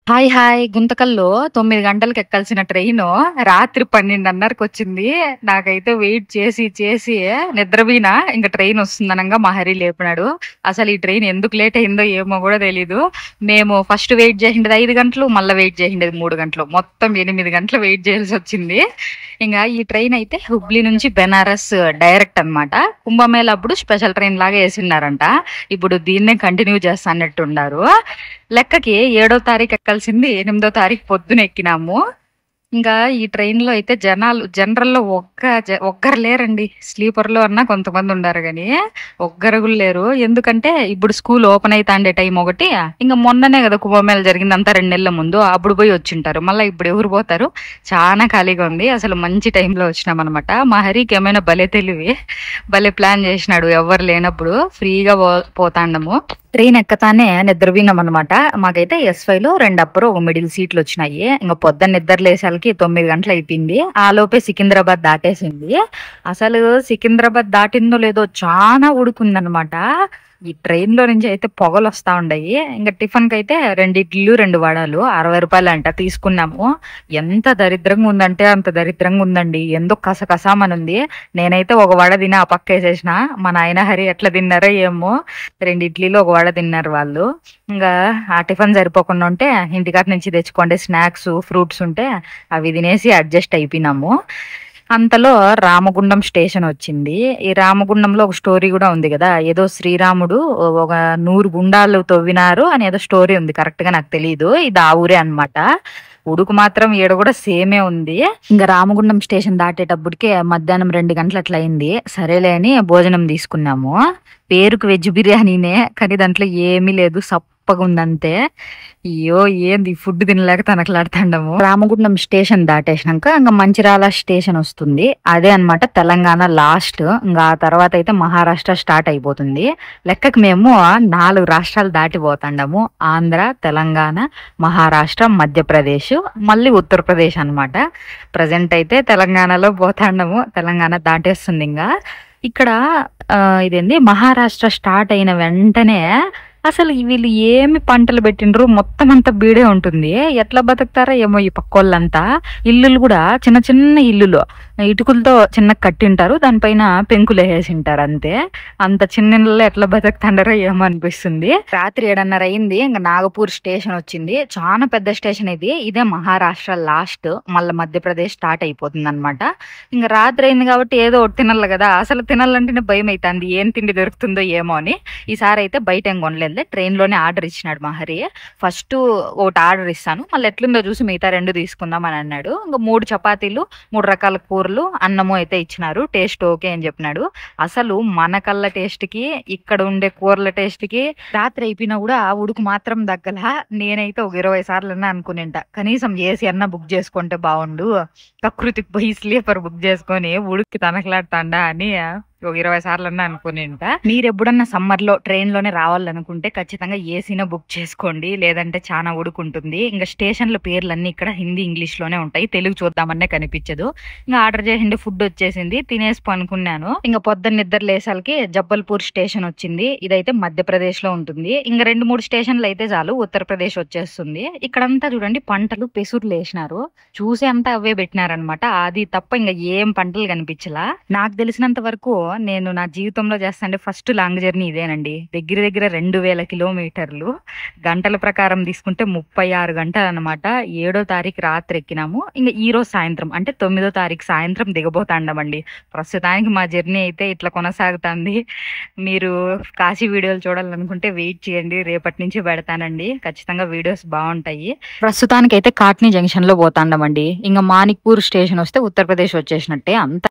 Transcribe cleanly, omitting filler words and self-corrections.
Hi! Hi! గుంతకల్‌లో 9 గంటలకి ఎక్కాల్సిన train రాత్రి 12:30కి వచ్చింది. నాకైతే వెయిట్ చేసి, చేసి నిద్రబోయినా. ఇంక ట్రైనొస్తుందనంగా మా హరి లేపినాడు. అసలు ఈ ట్రైన్ ఎందుకు లేట్ అయిందో ఏమో గూడా తెలీదు. మేము ఫస్ట్ వెయిట్ జేసిండేది 5 గంటలు, మళ్ళా వెయిట్ జేసిండేది 3 గంటలు. మొత్తం 8 గంటలు వెయిట్ జేయాల్సొచ్చింది. ఇంగా ఈ ట్రైనయితే హుబ్లీ నుంచి బెనారస్ డైరెక్ట్ అనమాట. కుంభమేళా అప్పుడు స్పెషల్ ట్రైన్ లాగా యేసిన్నారంట. ఇప్పుడు దీన్నే కంటిన్యూ చేస్తా అన్నట్టుండారు. లెక్కకి 7వ తారీఖు ఎక్కాల్సింది 8వ తారీఖు పొద్దున ఎక్కినాము. ఇంకా ఈ ట్రైన్‌లో అయితే జనాలు జనరల్‌లో ఒక్కరు లేరండి. స్లీపర్‌లో అన్నా కొంతమంది ఉండారు గానీ, ఒక్కరు గూడా లేరు. ఎందుకంటే ఇప్పుడు స్కూల్ ఓపెన్ అయితాండే టైం ఒకటి, ఇంక మొన్ననే గదా కుంభమేళా జరిగింది అంతా 2 నెలల ముందు. అప్పుడు పోయి వచ్చుంటారు. మళ్ళా ఇప్పుడు ఎవరు పోతారు? చానా ఖాళీగా ఉంది. అసలు మంచి టైంలో వచ్చినామనమాట. మా హరికి భలే తెలివి. భలే ప్లాన్ చేసినాడు. ఎవ్వరు లేనప్పుడు ఫ్రీగా పోతాండము. ట్రైన్ ఎక్కతానే నిద్రపోయినామనమాట. మాకైతే ఎస్5లో 2 అప్పర్, ఒక మిడిల్ సీట్‌లొచ్చినాయి. ఇంక పొద్దున్న నిద్ర లేసాలకి 9 గంటలయిపోయింది. ఆలోపే సికింద్రాబాద్ దాటేసింది. అసలు సికింద్రాబాద్ దాటిందో లేదో చానా ఉడుకుందనమాట. ఈ ట్రైన్‌లో నుంచి అయితే పొగలొస్తా ఉండాయి. ఇంక టిఫిన్‌కైతే 2 ఇడ్లీలు, 2 వడలు రూ. 60 తీసుకున్నాము. ఎంత దరిద్రంగా ఉందంటే అంత దరిద్రంగా ఉందండి. ఏందో కసకసామనుంది. నేనైతే ఒక వడ తిని ఆ పక్కేసేసిన. మా నాయన, హరి ఎట్లా తిన్నారో ఏమో! 2 ఇడ్లీలు, ఒక వడ తిన్నారు వాళ్ళు. ఇంగా ఆ టిఫిన్ సరిపోకుండా ఉంటే ఇంటికాడ నుంచి తెచ్చుకోండి స్నాక్స్, ఫ్రూట్స్ ఉంటే అవి తినేసి అడ్జస్ట్ అయిపోయినాము. అంతలో రామగుండం స్టేషన్ వచ్చింది. ఈ రామగుండంలో ఒక స్టోరీ గూడా ఉంది గదా! ఏదో శ్రీరాముడు ఒక 100 గుండాలు తవ్వినారు అని ఏదో స్టోరీ ఉంది. కరెక్ట్‌గా నాకు తెలీదు. ఇది ఆ ఊరే అన్నమాట. ఉడుకు మాత్రం ఈడ గూడా సేమే ఉంది. ఇంక రామగుండం స్టేషన్ దాటేటప్పటికే మధ్యాహ్నం 2 గంటలు అట్లా అయింది. సరేలే అని భోజనం తీసుకున్నాము. పేరుకు వెజ్ బిర్యానీనే. కానీ దాంట్లో ఏమీ లేదు. సప్పగుందంతే. అయ్యో! ఏంది ఫుడ్ తినలేక తనకలాడుతాండము. రామగుండం స్టేషన్ దాటేసినంక ఇంక మంచిర్యాల స్టేషన్ వస్తుంది. అదే అన్నమాట తెలంగాణ లాస్ట్. ఇంగ ఆ తర్వాత అయితే మహారాష్ట్ర స్టార్ట్ అయిపోతుంది. లెక్కకి మేము 4 రాష్ట్రాలు దాటిపోతాండము. ఆంధ్ర, తెలంగాణ, మహారాష్ట్ర, మధ్యప్రదేశ్, మళ్ళీ ఉత్తరప్రదేశ్ అన్నమాట. ప్రెజెంట్ అయితే తెలంగాణలో పోతాండము. తెలంగాణ దాటేస్తుంది ఇంగా. ఇక్కడ ఇదేంది మహారాష్ట్ర స్టార్ట్ అయిన వెంటనే అసలు వీళ్ళు ఏమి పంటలు పెట్టిండ్రు, మొత్తం అంతా బీడే ఉంటుంది. ఎట్లా బతుకుతారో ఏమో ఈ పక్కోళ్ళంతా. ఇల్లులు కూడా చిన్న చిన్న ఇల్లులు, ఇటుకలతో చిన్నగా కట్టింటారు. దానిపైన పెంకులు వేసింటారు అంతే. అంత చిన్న ఇళ్ళలో ఎట్లా బతుకుతాండారో ఏమో అనిపిస్తుంది. రాత్రి 7:30 అయింది. ఇంకా నాగపూర్ స్టేషన్ వచ్చింది. చాలా పెద్ద స్టేషన్ ఇది. ఇదే మహారాష్ట్ర లాస్ట్. మళ్ళీ మధ్యప్రదేశ్ స్టార్ట్ అయిపోతుంది అనమాట. ఇంకా రాత్రి అయింది కాబట్టి ఏదో ఒకటి తినాలి కదా. అసలు తినాలంటేనే భయం అవుతుంది. ఏం తిండి దొరుకుతుందో ఏమో అని. ఈసారి అయితే బయట ఏం కొనలేదు. ట్రైన్‌లోనే ఆర్డర్ ఇచ్చినాడు మా హరి. ఫస్ట్ ఒకటి ఆర్డర్ ఇస్తాను, మళ్ళీ ఎట్లుందో చూసి మిగతా 2 తీసుకుందాం అని అన్నాడు. ఇంకా 3 చపాతీలు, 3 రకాల కూరలు, అన్నము అయితే ఇచ్చినారు. టేస్ట్ ఓకే అని చెప్పినాడు. అసలు మన కళ్ళ టేస్ట్‌కి, ఇక్కడ ఉండే కూరల టేస్ట్‌కి రాత్రి అయిపోయినా కూడా ఉడుకు మాత్రం దగ్గల. నేనైతే ఒక 20 సార్లన్నా అనుకునింట కనీసం ఏసీ అన్నా బుక్ చేసుకుంటే బాగుండు, ప్రకృతికి పోయి స్లీపర్ బుక్ చేసుకొని ఉడుక్కి తనకలాడుతాండా అని ఒక 20 సార్లన్నా అనుకునింట. మీరు ఎప్పుడన్నా సమ్మర్‌లో ట్రైన్‌లోనే రావాలనుకుంటే ఖచ్చితంగా ఏసీనే బుక్ చేసుకోండి. లేదంటే చాలా ఉడుకుంటుంది. ఇంకా స్టేషన్ల పేర్లన్నీ ఇక్కడ హిందీ, ఇంగ్లీష్‌లోనే ఉంటాయి. తెలుగు చూద్దామనే కనిపించదు. ఇంకా ఆర్డర్ చేసిండే ఫుడ్ వచ్చేసింది. తినేసి పనుకున్నాను. ఇంకా పొద్దున్న నిద్ర లేసాలకి జబ్బల్పూర్ స్టేషన్ వచ్చింది. ఇదైతే మధ్యప్రదేశ్‌లో ఉంటుంది. ఇంకా 2, 3 స్టేషన్లు అయితే చాలు ఉత్తరప్రదేశ్ వచ్చేస్తుంది. ఇక్కడంతా చూడండి పంటలు, పెసుర్లు వేసినారు. చూసే అంతా అవే పెట్టినారనమాట. అది తప్ప ఇంకా ఏం పంటలు కనిపించలా. నాకు తెలిసినంత వరకు నేను నా జీవితంలో చేస్తాంటే ఫస్ట్ లాంగ్ జర్నీ ఇదేనండి. దగ్గర దగ్గర 2000 కిలోమీటర్లు. గంటల ప్రకారం తీసుకుంటే 36 గంటలు అనమాట. 7వ తారీఖు రాత్రి ఎక్కినాము. ఇంకా ఈ రోజు సాయంత్రం అంటే 9వ తారీఖు సాయంత్రం దిగబోతాండమండి. ప్రస్తుతానికి మా జర్నీ అయితే ఇట్లా కొనసాగుతుంది. మీరు కాశీ వీడియోలు చూడాలనుకుంటే వెయిట్ చేయండి. రేపటి నుంచి పెడతానండి. ఖచ్చితంగా వీడియోస్ బాగుంటాయి. ప్రస్తుతానికైతే కాట్నీ జంక్షన్ లో పోతాండమండి. ఇంకా మాణిక్పూర్ స్టేషన్ వస్తే ఉత్తరప్రదేశ్ వచ్చేసినట్టే. అంత